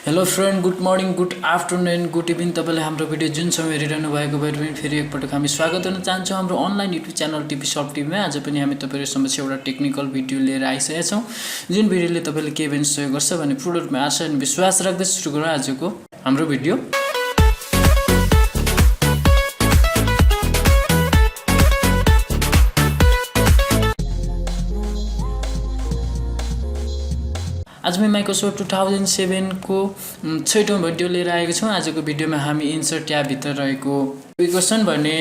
Hello friend, good morning, good afternoon, good evening. तपाईँले हाम्रो video जुन समय हेरिरहनु भएको भए पनि फेरि एकपटक हामी स्वागत गर्न चाहन्छौँ हाम्रो अनलाइन युट्युब च्यानल टिभी सब टिभीमा। आज पनि हामी तपाईँहरू समक्ष एउटा टेक्निकल भिडियो लिएर आइसकेका छौँ, जुन भिडियोले तपाईँले के पनि सहयोग गर्छ भन्ने पूर्ण रूपमा आशा अनि विश्वास राख्दै सुरु गरौँ आजको हाम्रो भिडियो। आज मैं माइक्रोसफ्ट 2007 को 6औं भिडियो लिएर आएको छौँ। आजको भिडियोमा हामी इन्सर्ट ट्याब भित्र रहेको इक्वेसन भन्ने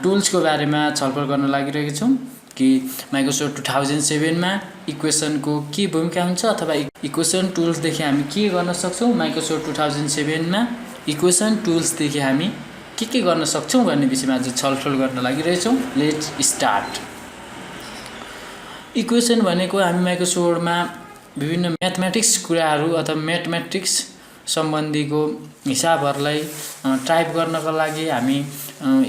टुल्सको बारेमा छलफल गर्न लागिरहेका छौँ कि माइक्रोसफ्ट 2007 मा इक्वेसनको के भूमिका हुन्छ अथवा इक्वेसन टुल्सदेखि हामी के गर्न सक्छौँ। माइक्रोसफ्ट 2007 मा इक्वेसन टुल्सदेखि हामी के गर्न सक्छौँ भन्ने विषयमा आज छलफल गर्न लागिरहेछौँ। Let's start. इक्वेसन भनेको हामी माइक्रोसफ्टमा विभिन्न म्याथमेटिक्स कुराहरू अथवा म्याथमेटिक्स सम्बन्धीको हिसाबहरूलाई टाइप गर्नको लागि हामी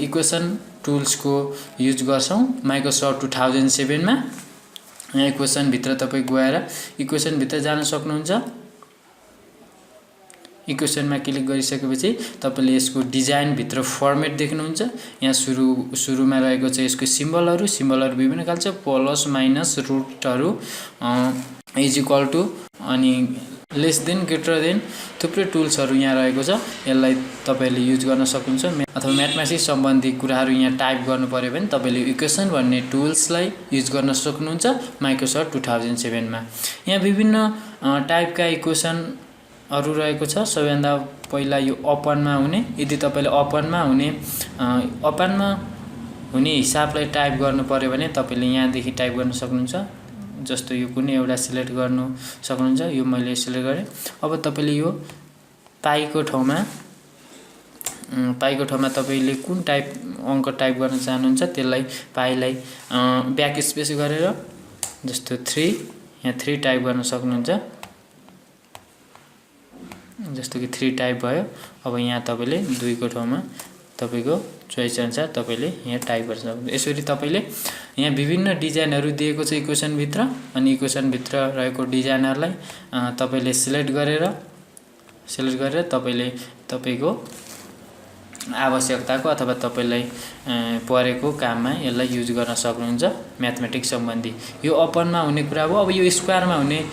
इक्वेसन टुल्सको युज गर्छौँ। माइक्रोसफ्ट 2007 मा यहाँ इक्वेसन भित्र तपाई गएर इक्वेसन भित्र जान सक्नुहुन्छ। इक्वेसनमा क्लिक गरिसकेपछि तपाईले यसको डिजाइन भित्र फर्मेट देख्नुहुन्छ। यहाँ सुरुमा रहेको चाहिँ यसको सिम्बलहरू विभिन्न खालको प्लस माइनस रुटहरू इज इक्वल टु अनि लेस देन ग्रेटर देन थुप्रै टुल्सहरू यहाँ रहेको छ। यसलाई तपाईले युज गर्न सक्नुहुन्छ अथवा म्याथमेटिक्स सम्बन्धी कुराहरू यहाँ टाइप गर्नु पर्यो भने तपाईले इक्वेसन भन्ने टुल्सलाई युज गर्न सक्नुहुन्छ माइक्रोसफ्ट 2007 मा। यहाँ विभिन्न टाइपका इक्वेसनहरू रहेको छ। सबैभन्दा पहिला यो ओपनमा हुने, यदि तपाईले ओपनमा हुने हिसाबलाई टाइप गर्नु पर्यो भने तपाईले यहाँदेखि टाइप गर्न सक्नुहुन्छ। जस्तो यो कुनै एउटा सिलेक्ट गर्नु सक्नुहुन्छ। यो मैले सिलेक्ट गरेँ। अब तपाईले यो पाईको ठाउँमा तपाईले कुन टाइप अङ्क टाइप गर्न चाहनुहुन्छ त्यसलाई पाईलाई ब्याक स्पेस गरेर जस्तो 3 यहाँ 3 टाइप गर्न सक्नुहुन्छ। जस्तो कि 3 टाइप भयो। अब यहाँ तपाईले 2 को ठाउँमा तपाईको चोइस अनुसार तपाईले यहाँ टाइप गर्न सक्नुहुन्छ। यसरी तपाईले यहाँ विभिन्न डिजाइनहरू दिएको छ इक्वेसन भित्र, अनि इक्वेसन भित्र रहेको डिजाइनहरूलाई तपाईले सिलेक्ट गरेर तपाईले तपाईको आवश्यकताको अथवा तपाईलाई परेको काममा यसलाई युज गर्न सक्नुहुन्छ म्याथमेटिक्स सम्बन्धी। यो ओपनमा हुने कुरा हो। अब यो स्क्वायरमा हुने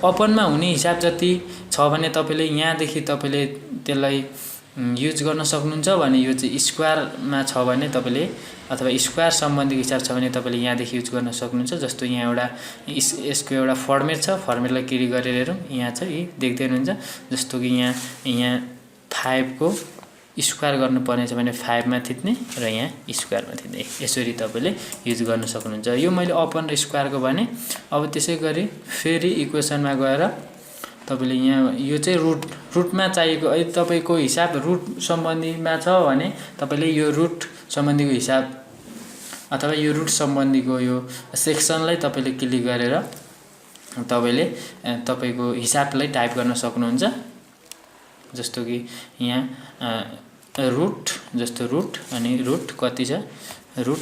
ओपनमा हुने हिसाब जति छ भने तपाईले यहाँदेखि तपाईले त्यसलाई युज गर्न सक्नुहुन्छ भने यो चाहिँ स्क्वायरमा छ भने तपाईले अथवा स्क्वायर सम्बन्धी हिसाब छ भने तपाईले यहाँदेखि युज गर्न सक्नुहुन्छ। जस्तो यहाँ एउटा यसको एउटा फर्मेट छ। फर्मेटलाई क्लिक गरेर हेरौँ। यहाँ छ यी देख्दै हुनुहुन्छ। जस्तो कि यहाँ 5 को स्क्वायर गर्नुपर्ने छ भने 5 मा थिच्ने र यहाँ स्क्वायरमा थिच्ने। यसरी तपाईले युज गर्न सक्नुहुन्छ। यो मैले ओपन र स्क्वायरको भने। अब त्यसै गरी फेरि इक्वेसनमा गएर तपाईले यहाँ यो चाहिँ रुटमा चाहिएको यदि तपाईको हिसाब रुट सम्बन्धीमा छ भने तपाईले यो रुट सम्बन्धीको हिसाब अथवा यो रुट सम्बन्धीको यो सेक्सनलाई तपाईले क्लिक गरेर तपाईले तपाईको हिसाबलाई टाइप गर्न सक्नुहुन्छ। जस्तो कि यहाँ रुट अनि रुट कति छ, रुट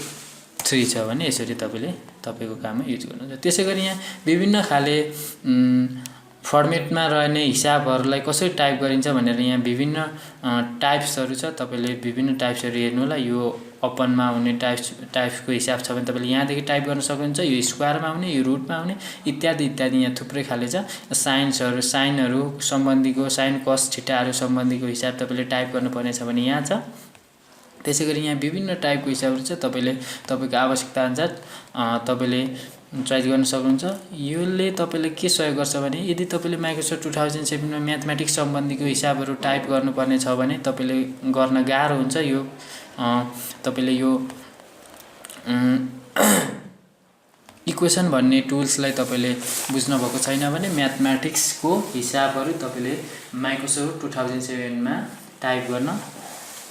3 छ भने यसरी तपाईले तपाईको काममा युज गर्नुहुन्छ। त्यसैगरी यहाँ विभिन्न खाले फर्मेटमा रहने हिसाबहरूलाई कसरी टाइप गरिन्छ भनेर यहाँ विभिन्न टाइप्सहरू छ। तपाईले विभिन्न टाइप्सहरू हेर्नु होला। यो ओपनमा हुने टाइप्सको हिसाब छ भने तपाईले यहाँदेखि टाइप गर्न सक्नुहुन्छ। यो स्क्वायरमा हुने, यो रुटमा हुने इत्यादि यहाँ थुप्रै खाले छ। साइनहरू सम्बन्धीको साइन कस थीटाहरू सम्बन्धीको हिसाब तपाईले टाइप गर्नुपर्ने छ भने यहाँ छ। त्यसैगरी यहाँ विभिन्न टाइपको हिसाबहरू छ। तपाईले तपाईको आवश्यकता अनुसार तपाईले चोइस गर्न सक्नुहुन्छ। यसले तपाईले के सहयोग गर्छ भने यदि तपाईले माइक्रोसफ्ट 2007 मा म्याथमेटिक्स सम्बन्धीको हिसाबहरू टाइप गर्नुपर्ने छ भने तपाईले गर्न गाह्रो हुन्छ। यो तपाईले यो इक्वेसन भन्ने टुल्सलाई तपाईले बुझ्न भएको छैन भने म्याथमेटिक्सको हिसाबहरू तपाईले माइक्रोसफ्ट 2007 मा टाइप गर्न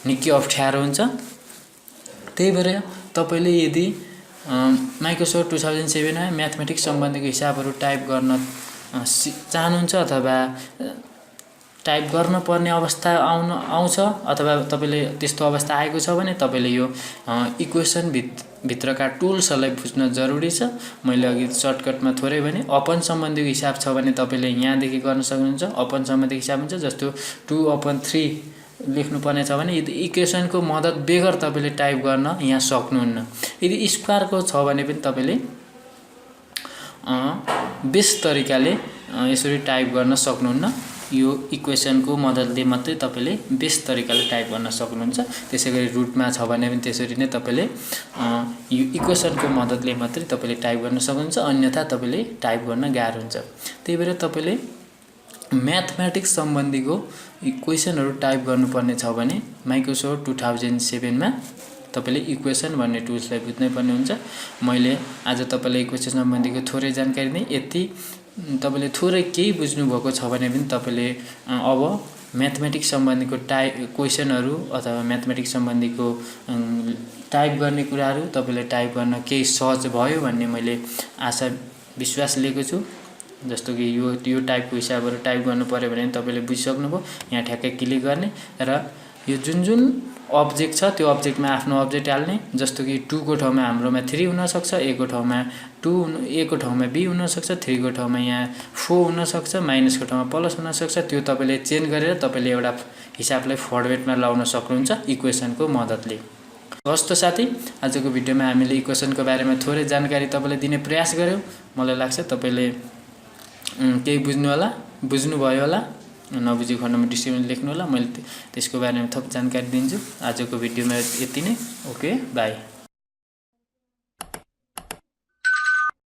निकै अप्ठ्यारो हुन्छ। त्यही भएर तपाईले यदि माइक्रोसफ्ट 2007 मा म्याथमेटिक्स सम्बन्धीको हिसाबहरू टाइप गर्न चाहनुहुन्छ अथवा टाइप गर्न पर्ने अवस्था आउँछ अथवा तपाईले त्यस्तो अवस्था आएको छ भने तपाईले यो इक्वेसन भित्रका टुल्सहरूलाई बुझ्न जरुरी छ। मैले अघि सर्टकटमा थोरै भने अपन सम्बन्धीको हिसाब छ भने तपाईले यहाँदेखि गर्न सक्नुहुन्छ। अपन सम्बन्धीको हिसाब हुन्छ जस्तो 2/3 लेख्नुपर्ने छ भने इक्वेसनको मद्दत बेगर तपाईले टाइप गर्न यहाँ सक्नुहुन्न। यदि स्क्वायरको छ भने पनि तपाईले बेस्ट तरिकाले यसरी टाइप गर्न सक्नुहुन्न। यो इक्वेसनको मद्दतले मात्रै तपाईले बेस्ट तरिकाले टाइप गर्न सक्नुहुन्छ। त्यसैगरी रुटमा छ भने पनि त्यसरी नै तपाईले यो इक्वेसनको मद्दतले मात्रै तपाईले टाइप गर्न सक्नुहुन्छ, अन्यथा तपाईले टाइप गर्न गाह्रो हुन्छ। त्यही भएर तपाईले म्याथमेटिक्स सम्बन्धीको क्वेशनहरु टाइप गर्नुपर्ने छ भने माइक्रोसफ्ट 2007 मा तपाईले इक्वेसन भन्ने टुल्सलाई बुझ्नै पर्ने हुन्छ। मैले आज तपाईलाई इक्वेसन सम्बन्धीको थोरै जानकारी दिएँ। यति तपाईले थोरै केही बुझ्नु भएको छ भने पनि तपाईले अब म्याथमेटिक्स सम्बन्धीको क्वेशनहरु अथवा म्याथमेटिक्स सम्बन्धीको टाइप गर्ने कुराहरु तपाईले टाइप गर्न केही सहज भयो भन्ने मैले आशा विश्वास लिएको छु। जस्तो कि यो टाइपको हिसाबहरु टाइप गर्नु पर्यो भने तपाईले बुझिसक्नुभयो। यहाँ ठ्याक्कै क्लिक गर्ने र यो जुन अब्जेक्ट छ त्यो अब्जेक्टमा आफ्नो अब्जेक्ट हाल्ने। जस्तो कि 2 को ठाउँमा हाम्रोमा 3 हुन सक्छ, a को ठाउँमा 2 a को ठाउँमा b हुन सक्छ, 3 को ठाउँमा यहाँ 4 हुन सक्छ, माइनस को ठाउँमा प्लस हुन सक्छ। त्यो तपाईले चेन्ज गरेर तपाईले एउटा हिसाबलाई फर्मेटमा लाउन सक्नुहुन्छ इक्वेसनको मद्दतले। हस् त साथी, आजको भिडियोमा हामीले इक्वेसनको बारेमा थोरै जानकारी तपाईलाई दिने प्रयास गर्यौं। मलाई लाग्छ तपाईले केही बुझ्नुभयो होला। नबुझेको खण्डमा डिस्क्रिप्सनमा लेख्नु होला, मैले त्यसको बारेमा थप जानकारी दिन्छु। आजको भिडियोमा यति नै। Okay, by.